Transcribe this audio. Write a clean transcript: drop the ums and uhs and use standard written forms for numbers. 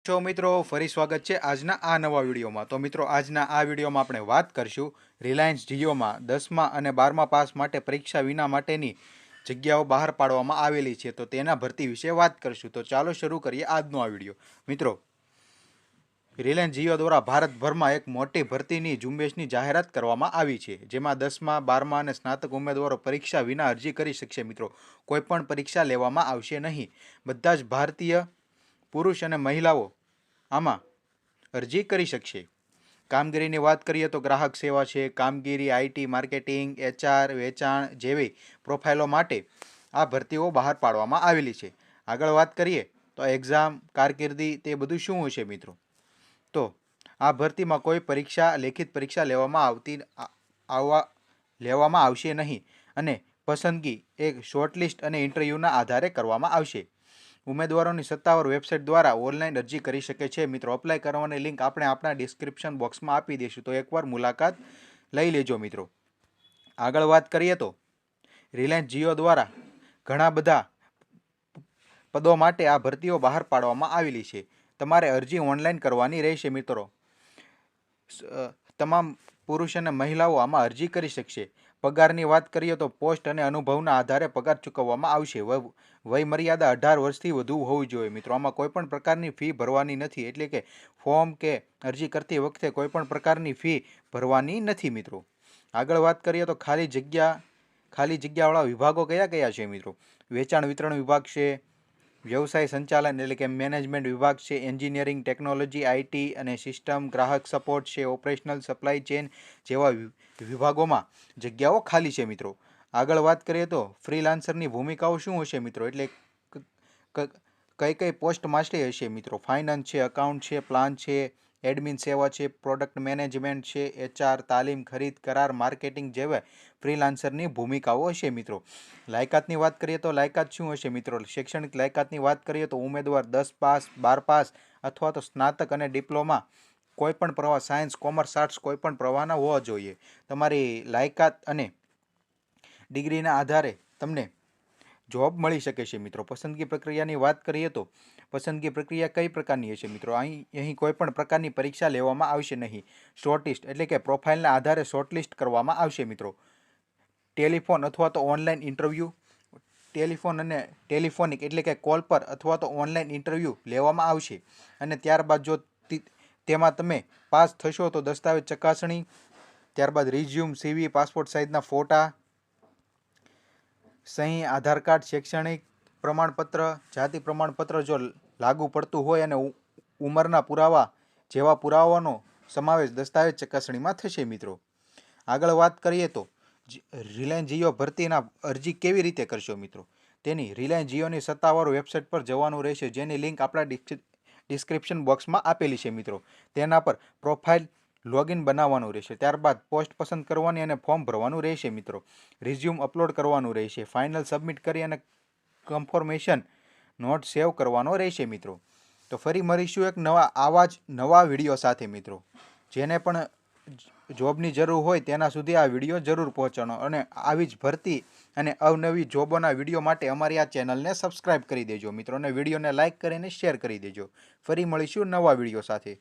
છો મિત્રો, ફરી સ્વાગત છે આજના આ નવા વિડીયોમાં। તો મિત્રો, આજના આ વિડીયોમાં આપણે વાત કરશું રિલાયન્સ જીઓમાં 10મા અને 12મા પાસ માટે પરીક્ષા વિના માટેની જગ્યાઓ બહાર પાડવામાં આવેલી છે, તો તેના ભરતી વિશે વાત કરશું। તો ચાલો શરૂ કરીએ આજનો આ વિડીયો। મિત્રો, રિલાયન્સ જીઓ દ્વારા ભારતભરમાં એક મોટી ભરતીની ઝુંબેશની જાહેરાત કરવામાં આવી છે, જેમાં 10મા, 12મા અને સ્નાતક ઉમેદવારો પરીક્ષા વિના અરજી કરી શકશે। મિત્રો, કોઈપણ પરીક્ષા લેવામાં આવશે નહીં। બધા જ ભારતીય પુરુષ અને મહિલાઓ આમાં અરજી કરી શકશે। કામગીરીની વાત કરીએ તો ગ્રાહક સેવા છે, કામગીરી, આઈટી, માર્કેટિંગ, એચઆર, વેચાણ જેવી પ્રોફાઇલો માટે આ ભરતીઓ બહાર પાડવામાં આવેલી છે। આગળ વાત કરીએ તો એક્ઝામ, કારકિર્દી તે બધું શું હશે મિત્રો? તો આ ભરતીમાં કોઈ પરીક્ષા, લેખિત પરીક્ષા લેવામાં આવશે નહીં અને પસંદગી એક શોર્ટલિસ્ટ અને ઇન્ટરવ્યૂના આધારે કરવામાં આવશે। ઉમેદવારોની સત્તાવાર વેબસાઇટ દ્વારા ઓનલાઈન અરજી કરી શકે છે। મિત્રો, અપ્લાય કરવાની લિંક આપણે આપણા ડિસ્ક્રિપ્શન બોક્સમાં આપી દઈશું, તો એકવાર મુલાકાત લઈ લેજો। મિત્રો, આગળ વાત કરીએ તો રિલાયન્સ જીઓ દ્વારા ઘણા બધા પદો માટે આ ભરતીઓ બહાર પાડવામાં આવેલી છે। તમારે અરજી ઓનલાઈન કરવાની રહેશે। મિત્રો, તમામ પુરુષ અને મહિલાઓ આમાં અરજી કરી શકશે। પગારની વાત કરીએ તો પોસ્ટ અને અનુભવના આધારે પગાર ચૂકવવામાં આવશે। વય મર્યાદા 18 વર્ષથી વધુ હોવી જોઈએ। મિત્રો, આમાં કોઈ પણ પ્રકારની ફી ભરવાની નથી, એટલે કે ફોર્મ કે અરજી કરતી વખતે કોઈ પણ પ્રકારની ફી ભરવાની નથી। મિત્રો, આગળ વાત કરીએ તો ખાલી જગ્યાવાળા વિભાગો કયા કયા છે? મિત્રો, વેચાણ વિતરણ વિભાગ છે, વ્યવસાય સંચાલન એટલે કે મેનેજમેન્ટ વિભાગ છે, એન્જિનિયરિંગ, ટેકનોલોજી, આઈટી અને સિસ્ટમ, ગ્રાહક સપોર્ટ છે, ઓપરેશનલ, સપ્લાય ચેઇન જેવા વિભાગોમાં જગ્યાઓ ખાલી છે। મિત્રો, આગળ વાત કરીએ તો ફ્રીલાન્સરની ભૂમિકાઓ શું હશે? મિત્રો, એટલે કઈ પોસ્ટ માટે હશે? મિત્રો, ફાઇનાન્સ છે, અકાઉન્ટ છે, પ્લાન છે, એડમિન સેવા છે, પ્રોડક્ટ મેનેજમેન્ટ છે, એચઆર, તાલીમ, ખરીદ, કરાર, માર્કેટિંગ જેવા ફ્રીલાન્સરની ભૂમિકાઓ હશે। મિત્રો, લાયકાતની વાત કરીએ તો લાયકાત શું હશે? મિત્રો, શૈક્ષણિક લાયકાતની વાત કરીએ તો ઉમેદવાર 10 પાસ, 12 પાસ અથવા તો સ્નાતક અને ડિપ્લોમા કોઈપણ પ્રવાહ, સાયન્સ, કોમર્સ, આર્ટ્સ કોઈપણ પ્રવાહના હોવા જોઈએ। તમારી લાયકાત અને ડિગ્રીના આધારે તમને જોબ મળી શકે છે। મિત્રો, પસંદગી પ્રક્રિયાની વાત કરીએ તો પસંદગી પ્રક્રિયા કઈ પ્રકારની હશે? મિત્રો, અહીં કોઈ પણ પ્રકારની પરીક્ષા લેવામાં આવશે નહીં। શોર્ટલિસ્ટ એટલે કે પ્રોફાઇલના આધારે શોર્ટલિસ્ટ કરવામાં આવશે। મિત્રો, ટેલિફોન અથવા તો ઓનલાઈન ઇન્ટરવ્યૂ, ટેલિફોનિક એટલે કે કોલ પર અથવા તો ઓનલાઈન ઇન્ટરવ્યૂ લેવામાં આવશે અને ત્યારબાદ જો તેમાં તમે પાસ થશો તો દસ્તાવેજ ચકાસણી, ત્યારબાદ રિઝ્યુમ, સીવી, પાસપોર્ટ સાઇઝના ફોટા, સહી, આધાર કાર્ડ, શૈક્ષણિક પ્રમાણપત્ર, જાતિ પ્રમાણપત્ર જો લાગુ પડતું હોય અને ઉંમરના પુરાવા જેવા પુરાવાનો સમાવેશ દસ્તાવેજ ચકાસણીમાં થશે। મિત્રો, આગળ વાત કરીએ તો રિલાયન્સ જીઓ ભરતીના અરજી કેવી રીતે કરશો? મિત્રો, તેની રિલાયન્સ જીઓની સત્તાવાર વેબસાઇટ પર જવાનું રહેશે, જેની લિંક આપણા ડિસ્ક્રિપ્શન બોક્સમાં આપેલી છે। મિત્રો, તેના પર પ્રોફાઇલ લોગિન બનાવવાનું રહેશે, ત્યારબાદ પોસ્ટ પસંદ કરવાની અને ફોર્મ ભરવાનું રહેશે। મિત્રો, રિઝ્યુમ અપલોડ કરવાનું રહેશે, ફાઇનલ સબમિટ કરી અને કન્ફર્મેશન નોટ સેવ કરવાનો રહેશે। મિત્રો, તો ફરી મળીશું એક આવા જ નવા વિડીયો સાથે। મિત્રો, જેને પણ જોબની જરૂર હોય તેના સુધી આ વિડીયો જરૂર પહોંચાડો અને આવી જ ભરતી અને અવનવી જોબોના વિડીયો માટે અમારી આ ચેનલને સબસ્ક્રાઇબ કરી દેજો। મિત્રો, અને વિડીયોને લાઇક કરીને શેર કરી દેજો। ફરી મળીશું નવા વિડીયો સાથે।